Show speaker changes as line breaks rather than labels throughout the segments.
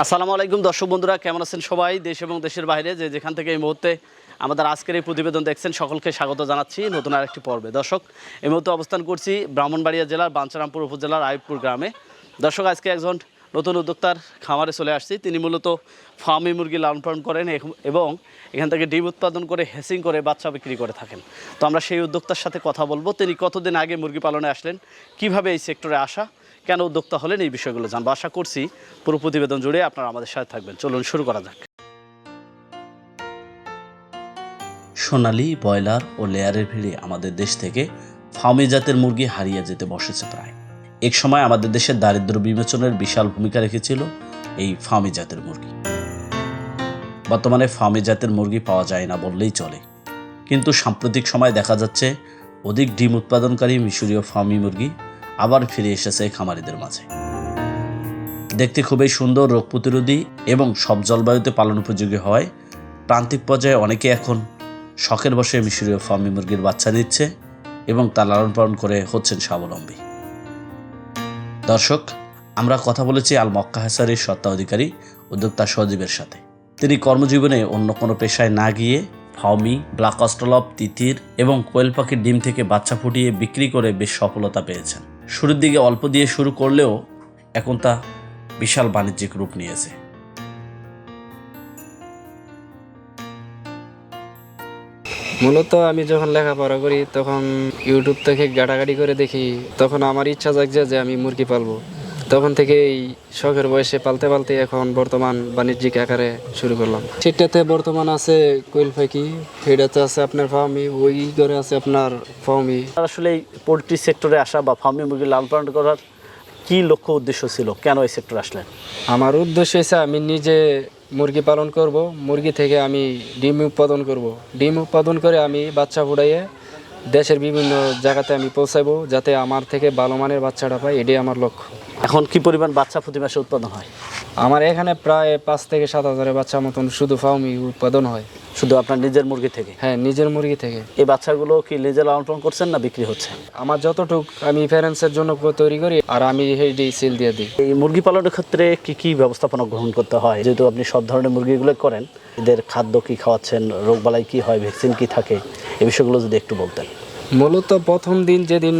আসসালামু আলাইকুম দর্শক বন্ধুরা, কেমন আছেন সবাই? দেশ এবং দেশের বাইরে যে যেখান থেকে এই মুহূর্তে আমাদের আজকের এই প্রতিবেদন দেখছেন সকলকে স্বাগত জানাচ্ছি নতুন আরেকটি পর্বে। দর্শক, এই মুহূর্তে অবস্থান করছি ব্রাহ্মণবাড়িয়া জেলার বাঞ্ছারামপুর উপজেলার আইয়ুবপুর গ্রামে। দর্শক, আজকে একজন নতুন উদ্যোক্তার খামারে চলে আসছি। তিনি মূলত ফার্মি মুরগি লালন পালন করেন এবং এখান থেকে ডিম উৎপাদন করে হ্যাচিং করে বাচ্চা বিক্রি করে থাকেন। তো আমরা সেই উদ্যোক্তার সাথে কথা বলবো। তিনি কতদিন আগে মুরগি পালনে আসলেন, কিভাবে এই সেক্টরে আসা, কেন উদ্যোক্তা হলেন, এই বিষয়গুলো জানবো। আশা করছি পুরো প্রতিবেদন জুড়ে আপনারা আমাদের সাথে থাকবেন। চলুন শুরু করা যাক। সোনালি, ব্রয়লার ও লেয়ারের ভিড়ে আমাদের দেশ থেকে ফার্মি জাতের মুরগি হারিয়ে যেতে বসেছে প্রায়। এক সময় আমাদের দেশের দারিদ্র বিমোচনের বিশাল ভূমিকা রেখেছিল এই ফার্মি জাতের মুরগি। বর্তমানে ফার্মি জাতের মুরগি পাওয়া যায় না বললেই চলে। কিন্তু সাম্প্রতিক সময় দেখা যাচ্ছে অধিক ডিম উৎপাদনকারী মিশরীয় ফার্মি মুরগি আবার ফিরে এসেছে খামারিদের মাঝে। দেখতে খুবই সুন্দর, রোগ প্রতিরোধী এবং সব জলবায়ুতে পালন উপযোগী হয়। প্রান্তিক পর্যায়ে অনেকে এখন শখের বসে মিশরীয় ফার্মি মুরগির বাচ্চা নিচ্ছে এবং তা লালন পালন করে হচ্ছেন স্বাবলম্বী। দর্শক, আমরা কথা বলেছি আল মক্কা হ্যাচারির স্বত্বাধিকারী উদ্যোক্তা সজীবের সাথে। তিনি কর্মজীবনে অন্য কোনো পেশায় না গিয়ে ফার্মি, ব্ল্যাক অস্ট্রেলপ, তিতির এবং কোয়েল পাখির ডিম থেকে বাচ্চা ফুটিয়ে বিক্রি করে বেশ সফলতা পেয়েছেন। শুরুর দিকে অল্প দিয়ে শুরু করলেও এখন তা বিশাল বাণিজ্যিক রূপ নিয়েছে।
মূলত আমি যখন লেখাপড়া করি তখন ইউটিউব থেকে ঘাটাঘাটি করে দেখি, তখন আমার ইচ্ছা জাগছে যে আমি মুরগি পালবো। তখন থেকে এই শখের বয়সে পালতে পালতে এখন বর্তমান বাণিজ্যিক আকারে শুরু করলাম। সেটাতে বর্তমান আছে কোয়েল পাখি, সেটাতে আছে আপনার ফার্মি, ওই করে আছে আপনার ফার্মি।
আসলে এই পোলট্রি সেক্টরে আসা বা ফার্মি মুরগি লালন পালন করার কি লক্ষ্য উদ্দেশ্য ছিল, কেন এই সেক্টরে আসলেন?
আমার উদ্দেশ্য হচ্ছে আমি নিজে মুরগি পালন করব, মুরগি থেকে আমি ডিম উৎপাদন করব, ডিম উৎপাদন করে আমি বাচ্চা ফুটাইয়ে দেশের বিভিন্ন জায়গাতে আমি পৌঁছাবো, যাতে আমার থেকে ভালো মানের বাচ্চাটা পাই। এটাই আমার লক্ষ্য।
এখন কি পরিমাণ বাচ্চা প্রতি মাসে উৎপাদন হয়?
আমার এখানে প্রায় 5 থেকে 7 হাজারের বাচ্চা মতন শুধু ফার্মি উৎপাদন হয়।
শুধু আপনার নিজের মুরগি থেকে?
হ্যাঁ, নিজের মুরগি থেকে।
এই বাচ্চাগুলো কি নিজে লালন পালন করছেন না বিক্রি হচ্ছে?
আমার যতটুক আমি প্যারেন্টসের জন্য তৈরি করি আর আমি সেইটি সেল দিয়ে দিই।
এই মুরগি পালনের ক্ষেত্রে কি কি ব্যবস্থাপনা গ্রহণ করতে হয়? যেহেতু আপনি সব ধরনের মুরগিগুলো করেন, এদের খাদ্য কি খাওয়াচ্ছেন, রোগবালাই কি হয়, ভ্যাকসিন কি থাকে, এই বিষয়গুলো যদি একটু বলতেন।
মূলত প্রথম দিন যেদিন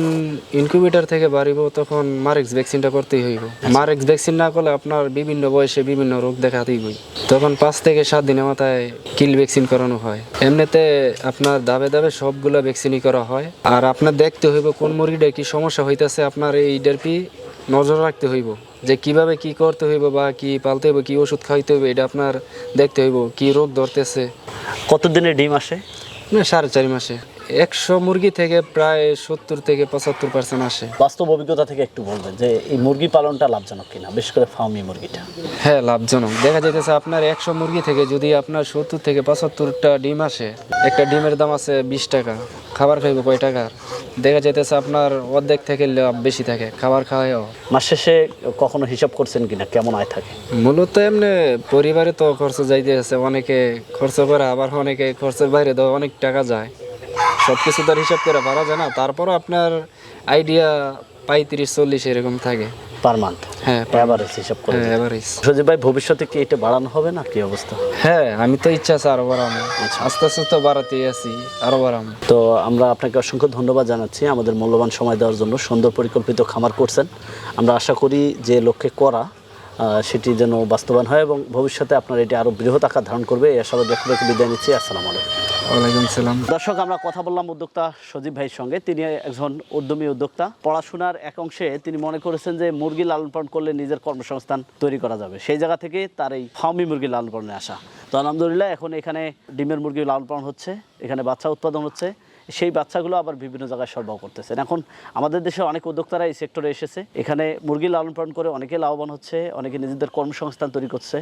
ইনকিউবেটর থেকে বাড়িব তখন মারেক্স ভ্যাকসিনটা করতেই হইব। মারেক্স ভ্যাকসিন না করলে আপনার বিভিন্ন বয়সে বিভিন্ন রোগ দেখাতেই হই। তখন 5 থেকে 7 দিনের মাথায় কিল ভ্যাকসিন করানো হয়। এমনিতে আপনার ধাপে ধাপে সবগুলো ভ্যাকসিনই করা হয়। আর আপনার দেখতে হইব কোন মুরগিটা কি সমস্যা হইতেছে, আপনার এইটার নজর রাখতে হইব যে কিভাবে কি করতে হইব বা কি পালতে হইব, কি ওষুধ খাইতে হইব, এটা আপনার দেখতে হইব কি রোগ ধরতেছে।
কতদিনে ডিম আসে?
না, 4.5 মাসে। 100 মুরগি থেকে প্রায় 70 থেকে 75% আসে।
বাস্তব অভিজ্ঞতা থেকে একটু বলবেন যে এই মুরগি পালনটা লাভজনক কিনা, বিশেষ করে ফার্মি মুরগিটা?
হ্যাঁ, লাভজনক। দেখা যাইতেছে আপনার 100 মুরগি থেকে যদি আপনার 70 থেকে 75টা ডিম আসে, একটা ডিমের দাম আছে 20 টাকা। খাবার খাইব কয় টাকার? দেখা যাইতেছে আপনার অর্ধেক থেকে লাভ বেশি থাকে খাবার খাওয়াও।
মাস শেষে কখনো হিসাব করছেন কিনা কেমন আয় থাকে?
মূলত এমনি পরিবারে তো খরচ যাইতে আছে, অনেকে খরচ করে, আবার অনেকে খরচের বাইরে তো অনেক টাকা যায়। সব কিছু তার হিসাব করে পারা যায় না, তারপরও আপনার আইডিয়া 35-40 এরকম থাকে
পার মান্থ।
হ্যাঁ,
এভারেজ হিসাব করে।
হ্যাঁ, এভারেজ।
সজীব ভাই, ভবিষ্যতে কি এটা বাড়ানো হবে না, কি অবস্থা?
হ্যাঁ, আমি তো ইচ্ছা আছে আরো বাড়ানো। আস্তে আস্তে তো বাড়াতেই আছি, আরো বাড়াবো।
তো আমরা আপনাকে অসংখ্য ধন্যবাদ জানাচ্ছি আমাদের মূল্যবান সময় দেওয়ার জন্য। সুন্দর পরিকল্পিত খামার করছেন। আমরা আশা করি যে লক্ষ্যে করা সেটি যেন বাস্তবায়ন হয় এবং ভবিষ্যতে আপনার এটি আরও বৃহৎ আকার ধারণ করবে। এই আশাবাদ ব্যক্ত রেখে বিদায় নিচ্ছি। আসসালামু আলাইকুম।
ওয়ালাইকুম সালাম।
দর্শক, আমরা কথা বললাম উদ্যোক্তা সজীব ভাইয়ের সঙ্গে। তিনি একজন উদ্যমী উদ্যোক্তা। পড়াশোনার এক অংশে তিনি মনে করেছেন যে মুরগি লালন পালন করলে নিজের কর্মসংস্থান তৈরি করা যাবে। সেই জায়গা থেকে তার এই ফার্মি মুরগি লালন পালনে আসা। তো আলহামদুলিল্লাহ, এখন এখানে ডিমের মুরগি লালন পালন হচ্ছে, এখানে বাচ্চা উৎপাদন হচ্ছে। সেই বাচ্চাগুলো আবার বিভিন্ন জায়গায় সরবরাহ করতেছেন। এখন আমাদের দেশে অনেক উদ্যোক্তারা এই সেক্টরে এসেছে, এখানে মুরগি লালন পালন করে অনেকে লাভবান হচ্ছে, অনেকে নিজেদের কর্মসংস্থান তৈরি করছে।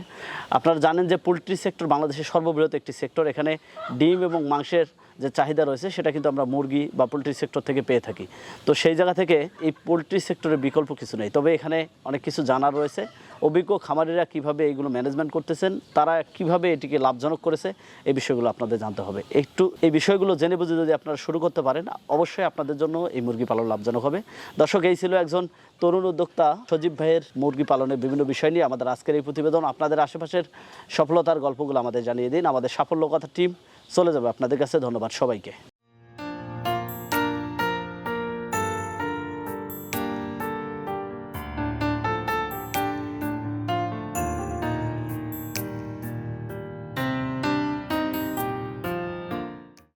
আপনারা জানেন যে পোলট্রি সেক্টর বাংলাদেশের সর্ববৃহৎ একটি সেক্টর। এখানে ডিম এবং মাংসের যে চাহিদা রয়েছে সেটা কিন্তু আমরা মুরগি বা পোলট্রি সেক্টর থেকে পেয়ে থাকি। তো সেই জায়গা থেকে এই পোলট্রি সেক্টরের বিকল্প কিছু নেই। তবে এখানে অনেক কিছু জানার রয়েছে। অভিজ্ঞ খামারিরা কিভাবে এইগুলো ম্যানেজমেন্ট করতেছেন, তারা কিভাবে এটিকে লাভজনক করেছে, এই বিষয়গুলো আপনাদের জানতে হবে। একটু এই বিষয়গুলো জেনে বুঝে যদি আপনারা শুরু করতে পারেন, অবশ্যই আপনাদের জন্য এই মুরগি পালন লাভজনক হবে। দর্শক, এই ছিল একজন তরুণ উদ্যোক্তা সজীব ভাইয়ের মুরগি পালনের বিভিন্ন বিষয় নিয়ে আমাদের আজকের এই প্রতিবেদন। আপনাদের আশেপাশের সফলতার গল্পগুলো আমাদের জানিয়ে দিন। আমাদের সাফল্য কথা টিম চলে যাবে আপনাদের কাছে। ধন্যবাদ সবাইকে।